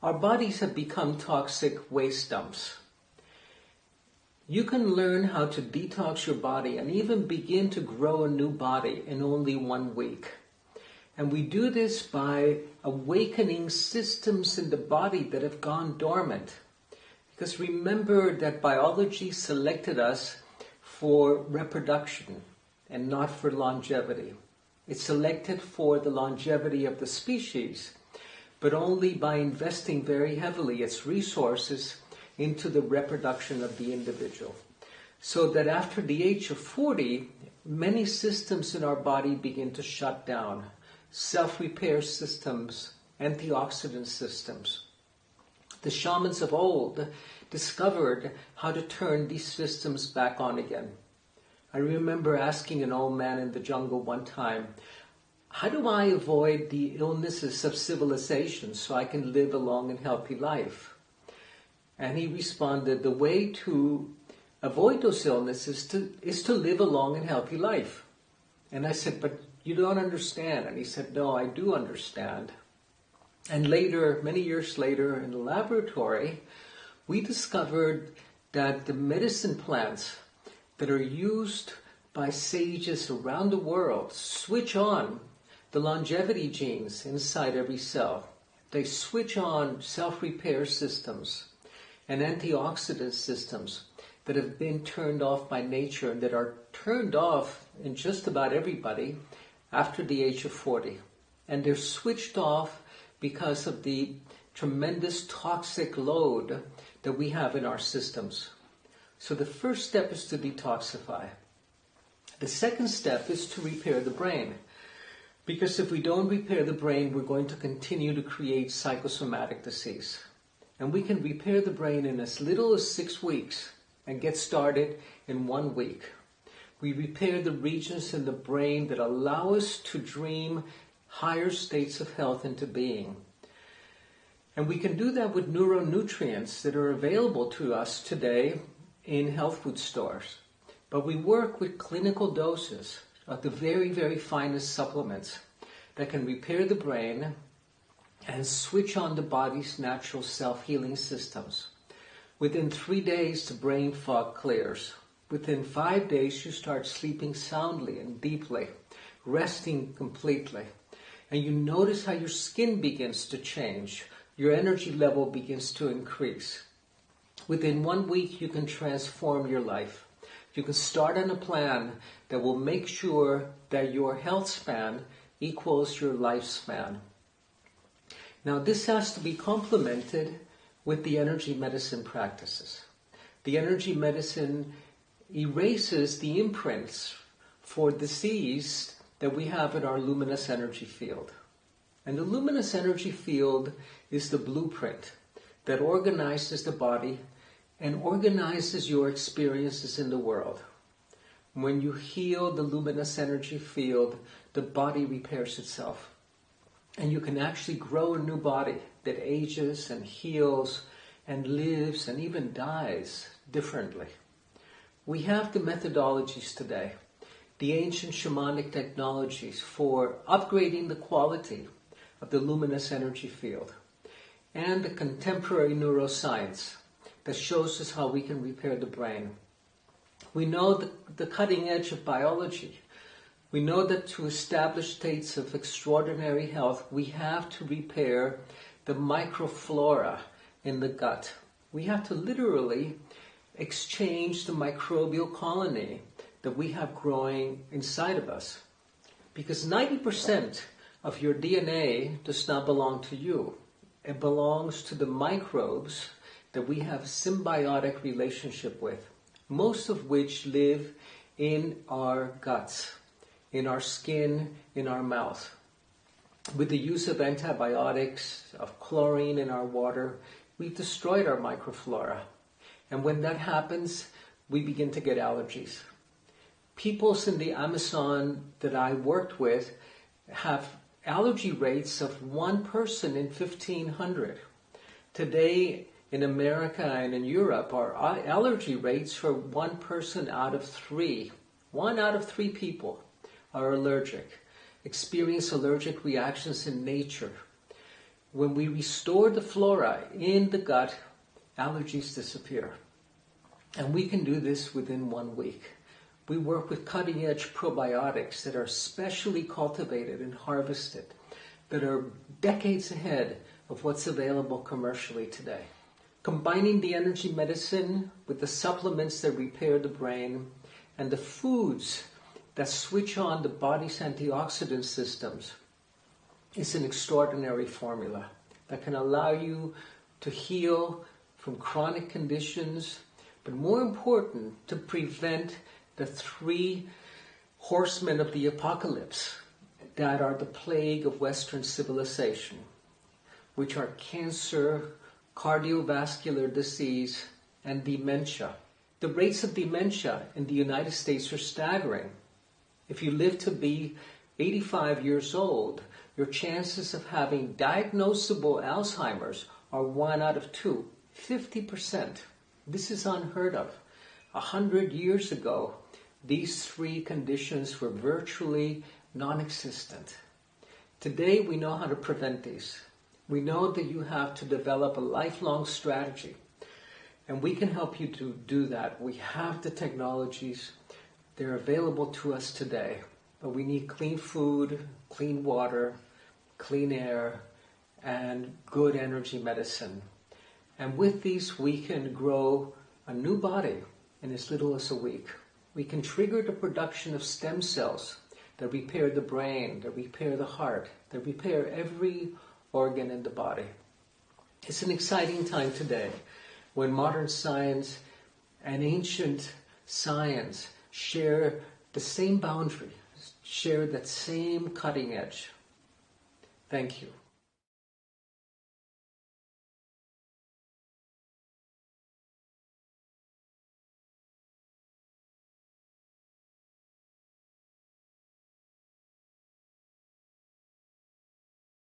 Our bodies have become toxic waste dumps. You can learn how to detox your body and even begin to grow a new body in only 1 week. And we do this by awakening systems in the body that have gone dormant. Because remember that biology selected us for reproduction and not for longevity. It selected for the longevity of the species, but only by investing very heavily its resources into the reproduction of the individual. So that after the age of 40, many systems in our body begin to shut down. Self-repair systems, antioxidant systems. The shamans of old discovered how to turn these systems back on again. I remember asking an old man in the jungle one time, how do I avoid the illnesses of civilization so I can live a long and healthy life? And he responded, the way to avoid those illnesses is to live a long and healthy life. And I said, but you don't understand. And he said, no, I do understand. And later, many years later, in the laboratory, we discovered that the medicine plants that are used by sages around the world switch on the longevity genes inside every cell. They switch on self-repair systems and antioxidant systems that have been turned off by nature and that are turned off in just about everybody after the age of 40. And they're switched off because of the tremendous toxic load that we have in our systems. So the first step is to detoxify. The second step is to repair the brain. Because if we don't repair the brain, we're going to continue to create psychosomatic disease. And we can repair the brain in as little as 6 weeks and get started in 1 week. We repair the regions in the brain that allow us to dream higher states of health into being. And we can do that with neuronutrients that are available to us today in health food stores. But we work with clinical doses of the very, very finest supplements that can repair the brain and switch on the body's natural self-healing systems. Within 3 days, the brain fog clears. Within 5 days, you start sleeping soundly and deeply, resting completely. And you notice how your skin begins to change. Your energy level begins to increase. Within 1 week, you can transform your life. You can start on a plan that will make sure that your health span equals your lifespan. Now, this has to be complemented with the energy medicine practices. The energy medicine erases the imprints for disease that we have in our luminous energy field. And the luminous energy field is the blueprint that organizes the body and organizes your experiences in the world. When you heal the luminous energy field, the body repairs itself. And you can actually grow a new body that ages and heals and lives and even dies differently. We have the methodologies today, the ancient shamanic technologies for upgrading the quality of the luminous energy field, and the contemporary neuroscience that shows us how we can repair the brain. We know the cutting edge of biology. We know that to establish states of extraordinary health, we have to repair the microflora in the gut. We have to literally exchange the microbial colony that we have growing inside of us. Because 90% of your DNA does not belong to you. It belongs to the microbes that we have a symbiotic relationship with, most of which live in our guts, in our skin, in our mouth. With the use of antibiotics, of chlorine in our water, we've destroyed our microflora. And when that happens, we begin to get allergies. Peoples in the Amazon that I worked with have allergy rates of 1 person in 1,500. Today, in America and in Europe, our allergy rates for 1 person out of 3. 1 out of 3 people are allergic, experience allergic reactions in nature. When we restore the flora in the gut, allergies disappear. And we can do this within 1 week. We work with cutting-edge probiotics that are specially cultivated and harvested, that are decades ahead of what's available commercially today. Combining the energy medicine with the supplements that repair the brain and the foods that switch on the body's antioxidant systems is an extraordinary formula that can allow you to heal from chronic conditions, but more important, to prevent the 3 horsemen of the apocalypse that are the plague of Western civilization, which are cancer, cardiovascular disease, and dementia. The rates of dementia in the United States are staggering. If you live to be 85 years old, your chances of having diagnosable Alzheimer's are 1 out of 2, 50%. This is unheard of. 100 years ago, these 3 conditions were virtually non-existent. Today, we know how to prevent these. We know that you have to develop a lifelong strategy, and we can help you to do that. We have the technologies. They're available to us today, but we need clean food, clean water, clean air, and good energy medicine. And with these, we can grow a new body in as little as a week. We can trigger the production of stem cells that repair the brain, that repair the heart, that repair every organ in the body. It's an exciting time today when modern science and ancient science share the same boundary, share that same cutting edge. Thank you.